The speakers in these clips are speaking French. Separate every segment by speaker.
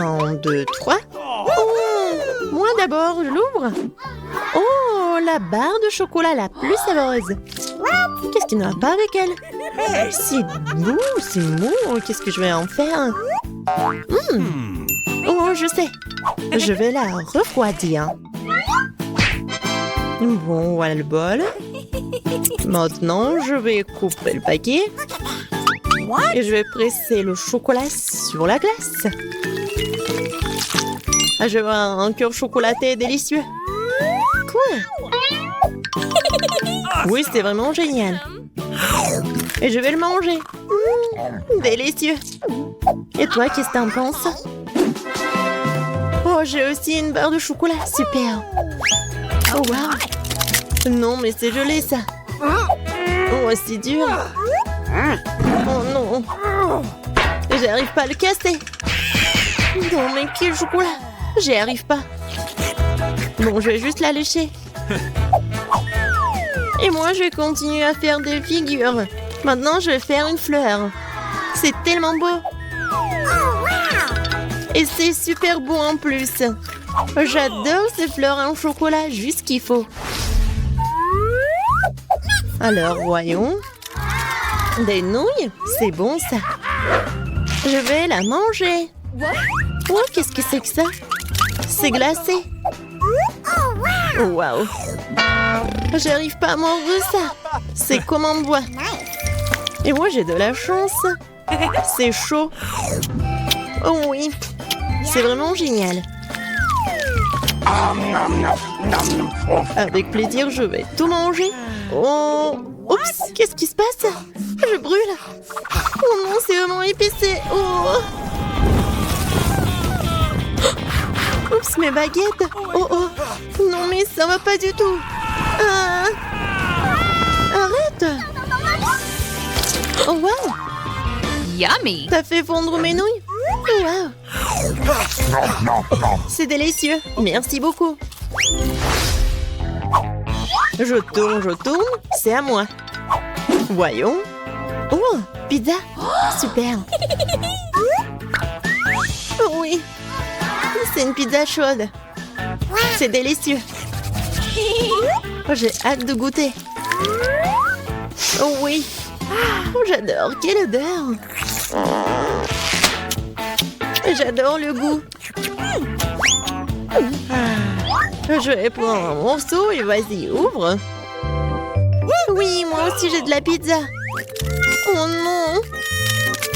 Speaker 1: 1, 2, 3. Oh, moi d'abord, je l'ouvre. Oh, la barre de chocolat la plus savoureuse. Qu'est-ce qui ne va pas avec elle? C'est doux, c'est mou. Qu'est-ce que je vais en faire? Oh, je sais. Je vais la refroidir. Bon, voilà le bol. Maintenant, je vais couper le paquet. Et je vais presser le chocolat sur la glace. Ah, je vois un cœur chocolaté délicieux. Quoi? Oui, c'est vraiment génial. Et je vais le manger. Délicieux. Et toi, qu'est-ce que t'en penses? Oh, j'ai aussi une barre de chocolat. Super. Oh, wow. Non, mais c'est gelé, ça. Oh, c'est dur. Oh, non. J'arrive pas à le casser. Non, mais quel chocolat. J'y arrive pas. Bon, je vais juste la lécher. Et moi, je vais continuer à faire des figures. Maintenant, je vais faire une fleur. C'est tellement beau. Et c'est super beau en plus. J'adore ces fleurs en chocolat, juste ce qu'il faut. Alors, voyons. Des nouilles? C'est bon, ça. Je vais la manger. Oh, qu'est-ce que c'est que ça? C'est glacé. Waouh. J'arrive pas à mordre ça. C'est comme en bois. Et moi, j'ai de la chance. C'est chaud. Oh oui. C'est vraiment génial. Avec plaisir, je vais tout manger. Oh. Oups, qu'est-ce qui se passe? Je brûle. Oh non, c'est vraiment épicé. Oh. Oups, mes baguettes. Oh oh. Non, mais ça va pas du tout. Ah. Arrête. Oh wow.
Speaker 2: Yummy!
Speaker 1: T'as fait fondre mes nouilles? Wow. C'est délicieux. Merci beaucoup. Je tourne. C'est à moi. Voyons. Oh, pizza. Super. Oh oui. C'est une pizza chaude. C'est délicieux. Oh, j'ai hâte de goûter. Oh oui. Oh, j'adore. Quelle odeur. J'adore le goût. Je vais prendre un morceau et vas-y, ouvre. Oui, moi aussi j'ai de la pizza. Oh non.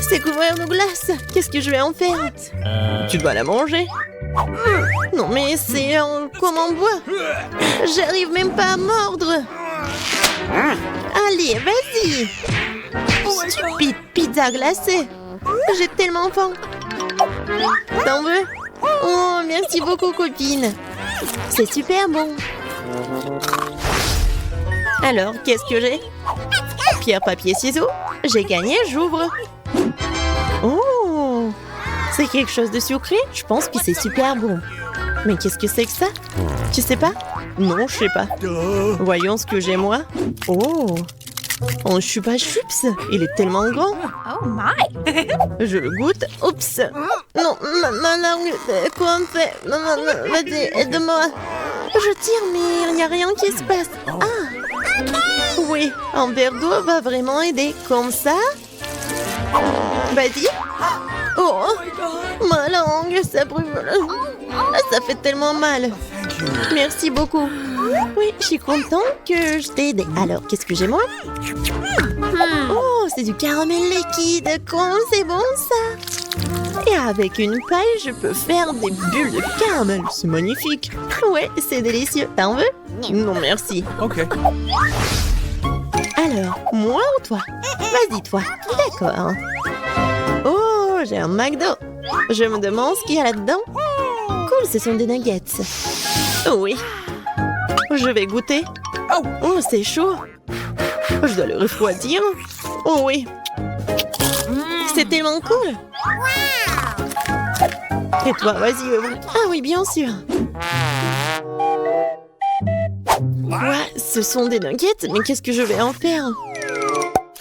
Speaker 1: C'est couvert de glace. Qu'est-ce que je vais en faire? Tu dois la manger. Non, mais c'est comme en bois. J'arrive même pas à mordre. Allez, vas-y. Stupide pizza glacée. J'ai tellement faim. T'en veux? Oh, merci beaucoup, copine. C'est super bon. Alors, qu'est-ce que j'ai? Pierre, papier, ciseaux. J'ai gagné, j'ouvre. Oh! C'est quelque chose de sucré? Je pense que c'est super bon. Mais qu'est-ce que c'est que ça? Tu sais pas? Non, je sais pas. Voyons ce que j'ai moi. Oh! Un chupa chups. Il est tellement grand.
Speaker 2: Oh my!
Speaker 1: Je le goûte. Oups! Non, ma langue. Quoi on fait? Vas-y, aide-moi. Je tire, mais il n'y a rien qui se passe. Ah! Oui, un verre d'eau va vraiment aider. Comme ça? Vas-y. Oh! Ma langue, ça brûle. Ça fait tellement mal. Merci beaucoup. Oui, je suis contente que je t'ai aidé. Alors, qu'est-ce que j'ai moi? Oh, c'est du caramel liquide. Comment c'est bon ça? Et avec une paille, je peux faire des bulles de caramel. C'est magnifique. Ouais, c'est délicieux. T'en veux? Non, merci.
Speaker 3: Ok.
Speaker 1: Alors, moi ou toi? Vas-y, toi. D'accord. Oh, j'ai un McDo. Je me demande ce qu'il y a là-dedans. Cool, ce sont des nuggets. Oui. Je vais goûter. Oh, c'est chaud. Je dois le refroidir. Oh oui. C'est tellement cool. Et toi, vas-y, ouvre. Ah oui, bien sûr. Ouais, ce sont des nuggets, mais qu'est-ce que je vais en faire?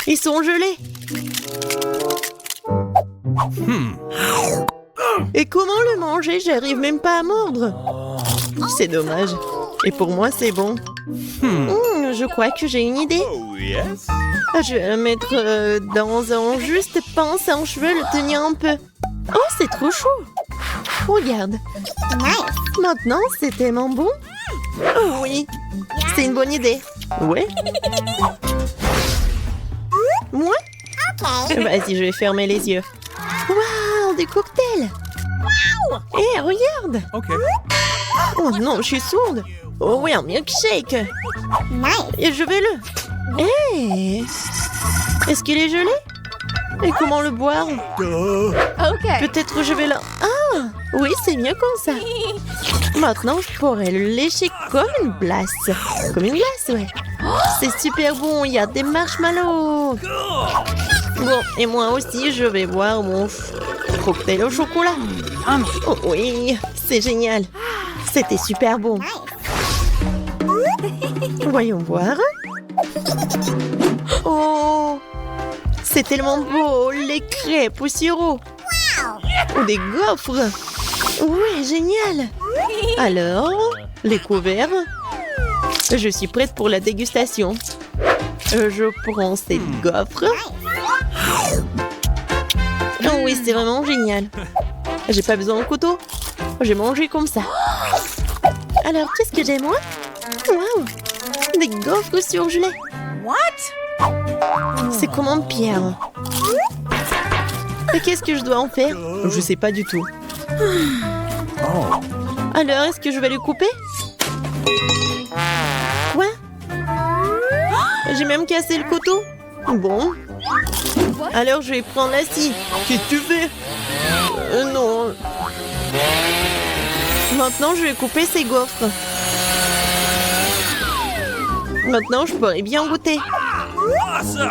Speaker 1: Ils sont gelés. Et comment le manger? J'arrive même pas à mordre. C'est dommage. Et pour moi, c'est bon. Je crois que j'ai une idée. Je vais le mettre dans un juste pince en cheveux, le tenir un peu. Oh, c'est trop chaud. Regarde. Maintenant, c'est tellement bon. Oh oui, c'est une bonne idée. Ouais. Moi? Vas-y, je vais fermer les yeux. Waouh, des cocktails. Hé, regarde. Oh non, je suis sourde. Oh oui, un milkshake. Et je vais le... Hé, est-ce qu'il est gelé? Et comment le boire?
Speaker 2: Okay.
Speaker 1: Peut-être je vais le... Ah, oui, c'est mieux comme ça. Maintenant, je pourrais le lécher comme une glace. Comme une glace, ouais. C'est super bon, il y a des marshmallows. Bon, et moi aussi, je vais boire mon cocktail au chocolat. Oh oui, c'est génial. C'était super bon. Voyons voir. Oh, c'est tellement beau, les crêpes au sirop. Ou des gaufres. Oui, génial. Alors, les couverts. Je suis prête pour la dégustation. Je prends ces gaufres. Oh oui, c'est vraiment génial. J'ai pas besoin de couteau. J'ai mangé comme ça. Alors, qu'est-ce que j'ai moi? Waouh, des gaufres surgelées.
Speaker 2: What?
Speaker 1: C'est comme en pierre. Et qu'est-ce que je dois en faire? Je sais pas du tout. Alors, est-ce que je vais le couper? Quoi? J'ai même cassé le couteau. Bon. Alors, je vais prendre la scie. Qu'est-ce que tu fais? Non. Maintenant, je vais couper ces gaufres. Maintenant, je pourrais bien goûter.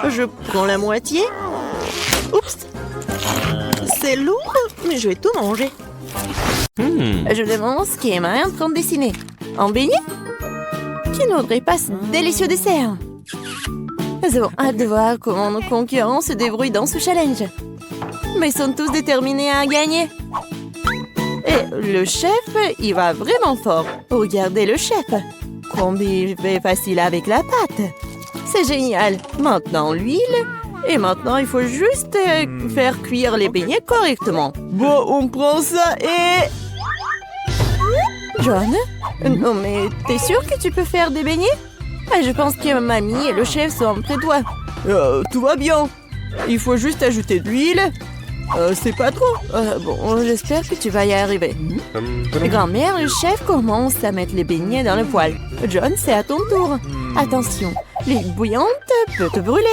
Speaker 1: Je prends la moitié. Oups. C'est lourd, mais je vais tout manger. Je demande ce qu'Emma est en train de dessiner. Un beignet? Qui n'aurait pas ce délicieux dessert? Nous avons hâte de voir comment nos concurrents se débrouillent dans ce challenge. Mais ils sont tous déterminés à gagner. Et le chef, il va vraiment fort. Regardez le chef. Combien il fait facile avec la pâte. C'est génial. Maintenant l'huile. Et maintenant, il faut juste faire cuire les beignets correctement. Bon, on prend ça et... John? Non, mais t'es sûr que tu peux faire des beignets? Je pense que mamie et le chef sont près de toi. Tout va bien. Il faut juste ajouter de l'huile. C'est pas trop. Bon, j'espère que tu vas y arriver. Grand-mère, le chef commence à mettre les beignets dans le poêle. John, c'est à ton tour. Attention, l'huile bouillante peut te brûler.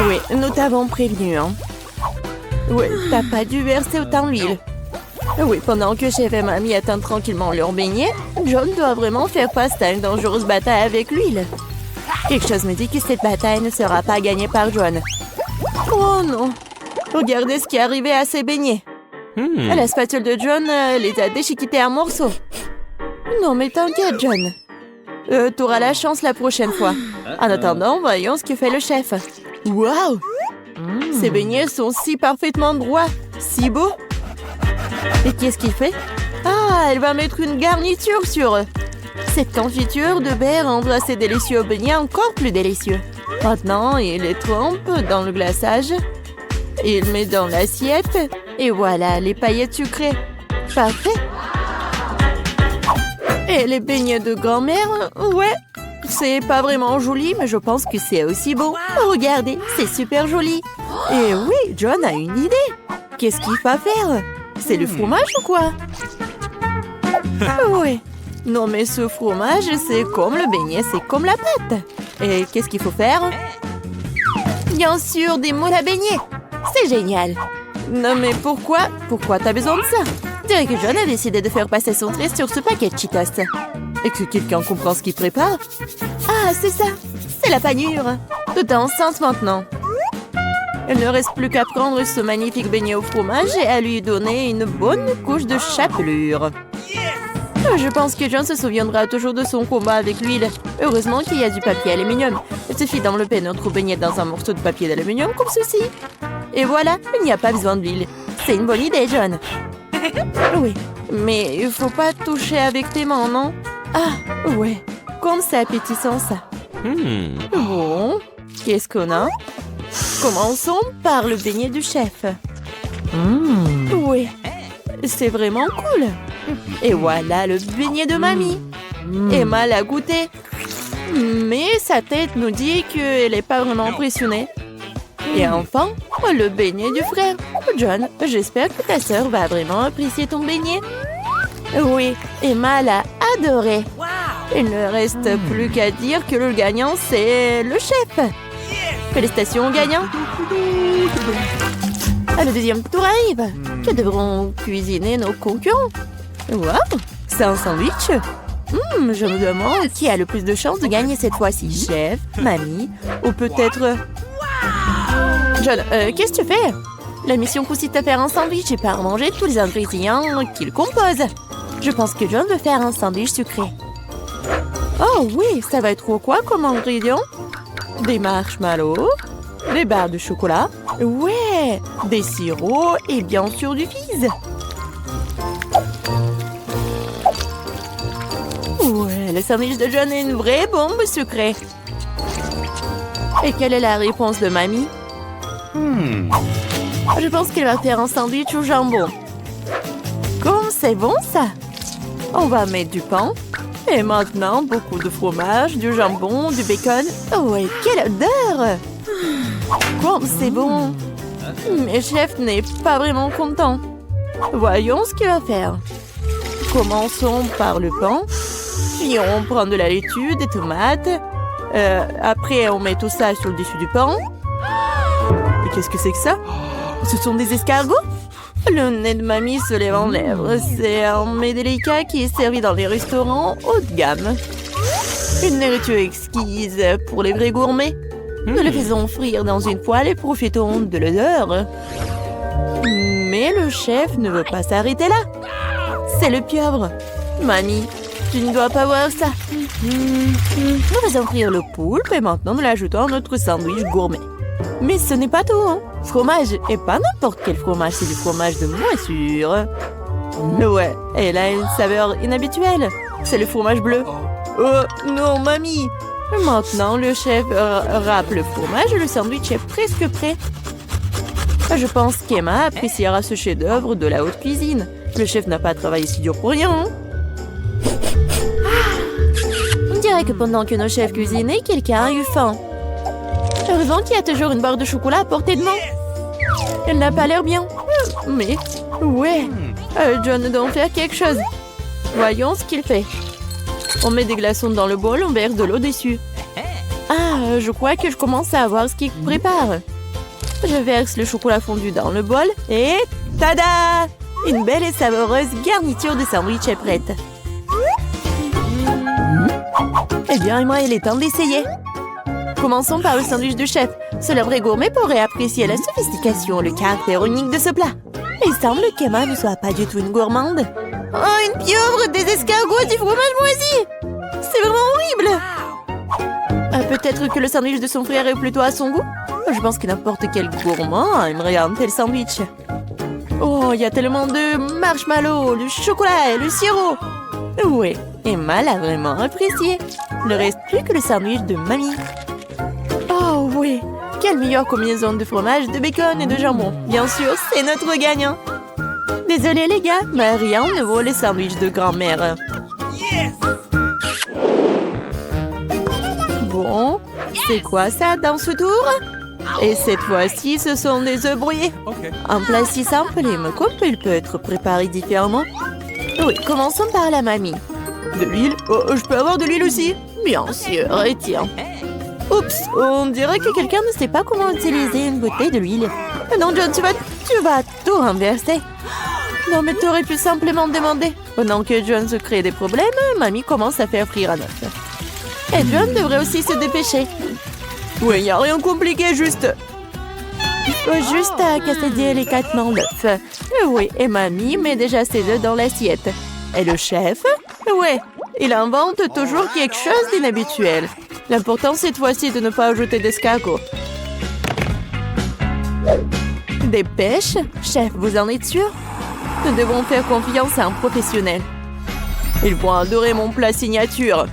Speaker 1: Oui, nous t'avons prévenu, hein. Oui, t'as pas dû verser autant d'huile. Oui, pendant que chef et mamie attendent tranquillement leur beignet, John doit vraiment faire face à une dangereuse bataille avec l'huile. Quelque chose me dit que cette bataille ne sera pas gagnée par John. Oh non! Regardez ce qui est arrivé à ces beignets. La spatule de John les a déchiquetés en morceaux. Non, mais t'inquiète, John. T'auras la chance la prochaine fois. En attendant, voyons ce que fait le chef. Waouh! Ces beignets sont si parfaitement droits, si beaux. Et qu'est-ce qu'il fait? Ah, elle va mettre une garniture sur eux. Cette confiture de baie rendra ces délicieux beignets encore plus délicieux. Maintenant, il les trempe dans le glaçage. Il met dans l'assiette. Et voilà, les paillettes sucrées. Parfait. Et les beignets de grand-mère, ouais. C'est pas vraiment joli, mais je pense que c'est aussi beau. Regardez, c'est super joli. Et oui, John a une idée. Qu'est-ce qu'il va faire? C'est le fromage ou quoi? Oui. Non, mais ce fromage, c'est comme le beignet, c'est comme la pâte. Et qu'est-ce qu'il faut faire? Bien sûr, des moules à beignets. C'est génial. Non, mais pourquoi? Pourquoi t'as besoin de ça? Je dirais que John a décidé de faire passer son trait sur ce paquet de Cheetos. Et que quelqu'un comprend ce qu'il prépare? Ah, c'est ça. C'est la panure. Tout est enceinte maintenant. Il ne reste plus qu'à prendre ce magnifique beignet au fromage et à lui donner une bonne couche de chapelure. Je pense que John se souviendra toujours de son combat avec l'huile. Heureusement qu'il y a du papier aluminium. Il suffit d'envelopper notre beignet dans un morceau de papier d'aluminium comme ceci. Et voilà, il n'y a pas besoin d'huile. C'est une bonne idée, John. Oui, mais il faut pas toucher avec tes mains, non? Ah, ouais. Comme c'est appétissant, ça. Bon, qu'est-ce qu'on a? Commençons par le beignet du chef. Oui, c'est vraiment cool. Et voilà le beignet de mamie. Emma l'a goûté. Mais sa tête nous dit qu'elle n'est pas vraiment impressionnée. Et enfin, le beignet du frère. John, j'espère que ta sœur va vraiment apprécier ton beignet. Oui, Emma l'a adoré. Il ne reste plus qu'à dire que le gagnant, c'est le chef. Félicitations au gagnant. Le deuxième tour arrive. Que devront cuisiner nos concurrents? Waouh, c'est un sandwich. Je me demande qui a le plus de chances de gagner cette fois-ci. Chef, mamie ou peut-être... John, qu'est-ce que tu fais? La mission consiste à faire un sandwich et pas à manger tous les ingrédients qu'il compose. Je pense que John veut faire un sandwich sucré. Oh oui, ça va être quoi comme ingrédients? Des marshmallows, des barres de chocolat, ouais, des sirops et bien sûr du fizz. Ouais, le sandwich de John est une vraie bombe sucrée. Et quelle est la réponse de mamie? Je pense qu'elle va faire un sandwich au jambon. Comme c'est bon ça! On va mettre du pain. Et maintenant, beaucoup de fromage, du jambon, du bacon. Oh, et quelle odeur! Comme c'est bon! Mais chef n'est pas vraiment content. Voyons ce qu'il va faire. Commençons par le pain. Puis on prend de la laitue, des tomates. Après, on met tout ça sur le dessus du pain. Et qu'est-ce que c'est que ça? Ce sont des escargots? Le nez de mamie se lève en lèvres. C'est un mets délicat qui est servi dans les restaurants haut de gamme. Une nourriture exquise pour les vrais gourmets. Nous le faisons frire dans une poêle et profitons de l'odeur. Mais le chef ne veut pas s'arrêter là. C'est le pieuvre. Mamie, tu ne dois pas voir ça. Nous faisons frire le poulpe et maintenant nous l'ajoutons à notre sandwich gourmet. Mais ce n'est pas tout, hein. Fromage, et pas n'importe quel fromage, c'est du fromage de moisissure. Ouais, elle a une saveur inhabituelle. C'est le fromage bleu. Oh, non, mamie. Maintenant, le chef râpe le fromage et le sandwich est presque prêt. Je pense qu'Emma appréciera ce chef-d'œuvre de la haute cuisine. Le chef n'a pas travaillé si dur pour rien, hein. On dirait que pendant que nos chefs cuisinaient, quelqu'un a eu faim. Heureusement qu'il y a toujours une barre de chocolat à portée de main. Elle n'a pas l'air bien. Mais, ouais, John doit en faire quelque chose. Voyons ce qu'il fait. On met des glaçons dans le bol, on verse de l'eau dessus. Ah, je crois que je commence à voir ce qu'il prépare. Je verse le chocolat fondu dans le bol et... Tada! Une belle et savoureuse garniture de sandwich est prête. Eh bien, moi, il est temps d'essayer. Commençons par le sandwich du chef. Seul un vrai gourmet pourrait apprécier la sophistication, le caractère unique de ce plat. Il semble qu'Emma ne soit pas du tout une gourmande. Oh, une pieuvre, des escargots, du fromage moisi! C'est vraiment horrible! Peut-être que le sandwich de son frère est plutôt à son goût? Je pense que n'importe quel gourmand aimerait un tel sandwich. Oh, il y a tellement de marshmallows, du chocolat et le sirop! Oui, Emma l'a vraiment apprécié. Il ne reste plus que le sandwich de mamie. Oh oui, quelle meilleure combinaison de fromage, de bacon et de jambon. Bien sûr, c'est notre gagnant. Désolé les gars, mais rien ne vaut les sandwichs de grand-mère. Bon, c'est quoi ça dans ce tour? Et cette fois-ci, ce sont des œufs brouillés. Un plat si simple et me coupe, il peut être préparé différemment. Oui, commençons par la mamie. De l'huile? Oh, je peux avoir de l'huile aussi? Bien sûr, et tiens. Oups, on dirait que quelqu'un ne sait pas comment utiliser une bouteille de l'huile. Non, John, tu vas tout renverser. Non, mais tu aurais pu simplement demander. Pendant que John se crée des problèmes, mamie commence à faire frire un œuf. Et John devrait aussi se dépêcher. Oui, il n'y a rien de compliqué, juste à casser délicatement l'œuf. Oui, et mamie met déjà ses œufs dans l'assiette. Et le chef? Ouais, il invente toujours quelque chose d'inhabituel. L'important cette fois-ci de ne pas ajouter d'escargot. Des pêches? Chef, vous en êtes sûr? Nous devons faire confiance à un professionnel. Ils vont adorer mon plat signature.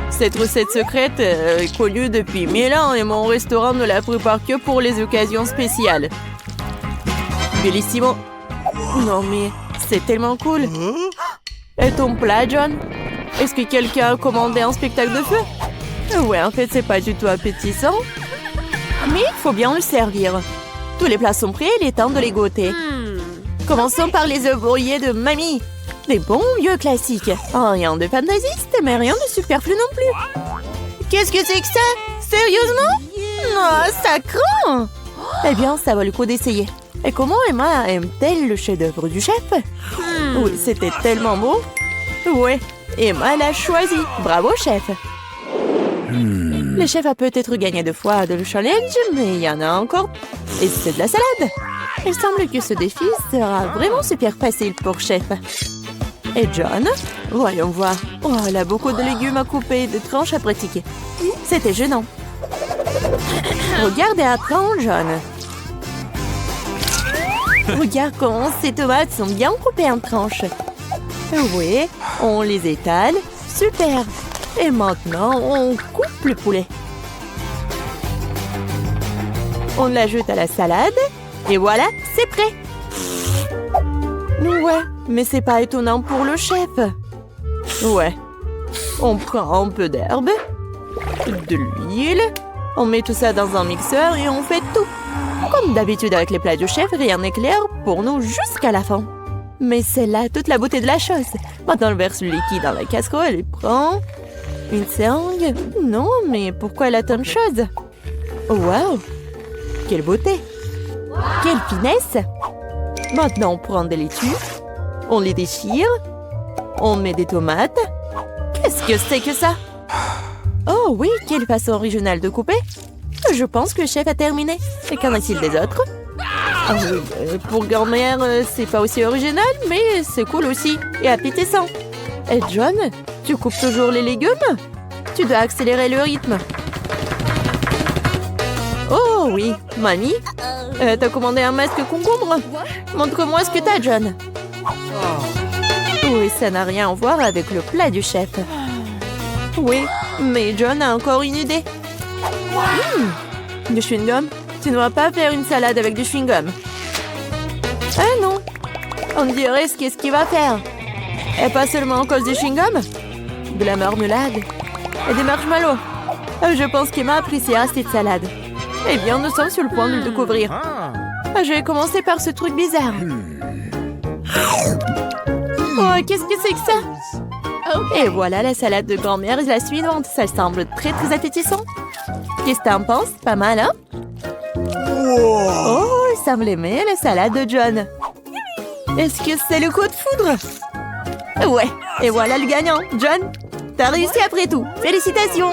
Speaker 1: Cette recette secrète est connue depuis 1000 ans et mon restaurant ne la prépare que pour les occasions spéciales. Bellissimo. Non mais, c'est tellement cool. Et ton plat, John? Est-ce que quelqu'un a commandé un spectacle de feu? Ouais, en fait, c'est pas du tout appétissant. Mais il faut bien le servir. Tous les plats sont prêts, il est temps de les goûter. Commençons par les œufs brouillés de mamie. Des bons vieux classiques. Oh, rien de fantaisiste, mais rien de superflu non plus. Qu'est-ce que c'est que ça? Sérieusement? Non, ça craint. Eh bien, ça vaut le coup d'essayer. Et comment Emma aime-t-elle le chef-d'œuvre du chef? Oui, c'était tellement beau. Ouais, Emma l'a choisi. Bravo, chef. Le chef a peut-être gagné 2 fois de le challenge, mais il y en a encore. Et c'est de la salade. Il semble que ce défi sera vraiment super facile pour chef. Et John? Voyons voir. Oh, elle a beaucoup de légumes à couper et de tranches à pratiquer. C'était gênant. Regarde et apprends, John. Regarde comment ces tomates sont bien coupées en tranches. Oui, on les étale. Super. Et maintenant, on coupe le poulet. On l'ajoute à la salade. Et voilà, c'est prêt. Ouais, mais c'est pas étonnant pour le chef. Ouais. On prend un peu d'herbe, de l'huile, on met tout ça dans un mixeur et on fait tout. Comme d'habitude avec les plats du chef, rien n'est clair pour nous jusqu'à la fin. Mais c'est là toute la beauté de la chose. Maintenant, on verse le liquide dans la casserole et prend une seringue. Non, mais pourquoi elle a tant de choses? Waouh! Quelle beauté! Quelle finesse! Maintenant, on prend des laitues, on les déchire, on met des tomates. Qu'est-ce que c'est que ça? Oh oui, quelle façon originale de couper! Je pense que le chef a terminé. Et qu'en est-il des autres? Ah oui, pour grand-mère, c'est pas aussi original, mais c'est cool aussi et appétissant. Et John, tu coupes toujours les légumes? Tu dois accélérer le rythme. Oh oui, mamie, t'as commandé un masque concombre? Montre-moi ce que t'as, John. Oui, ça n'a rien à voir avec le plat du chef. Oui, mais John a encore une idée. Du chewing-gum? Tu ne vas pas faire une salade avec du chewing-gum. Ah non, on dirait ce qu'est-ce qu'il va faire. Et pas seulement à cause du chewing-gum. De la marmelade et des marshmallows. Je pense qu'Emma appréciera cette salade. Eh bien, nous sommes sur le point de le découvrir. Je vais commencer par ce truc bizarre. Oh, qu'est-ce que c'est que ça? Et voilà la salade de grand-mère et la suivante. Ça semble très très appétissant. Qu'est-ce que t'en penses? Pas mal, hein? Oh, il semble aimer la salade de John. Est-ce que c'est le coup de foudre? Ouais, et voilà le gagnant. John, t'as réussi après tout. Félicitations!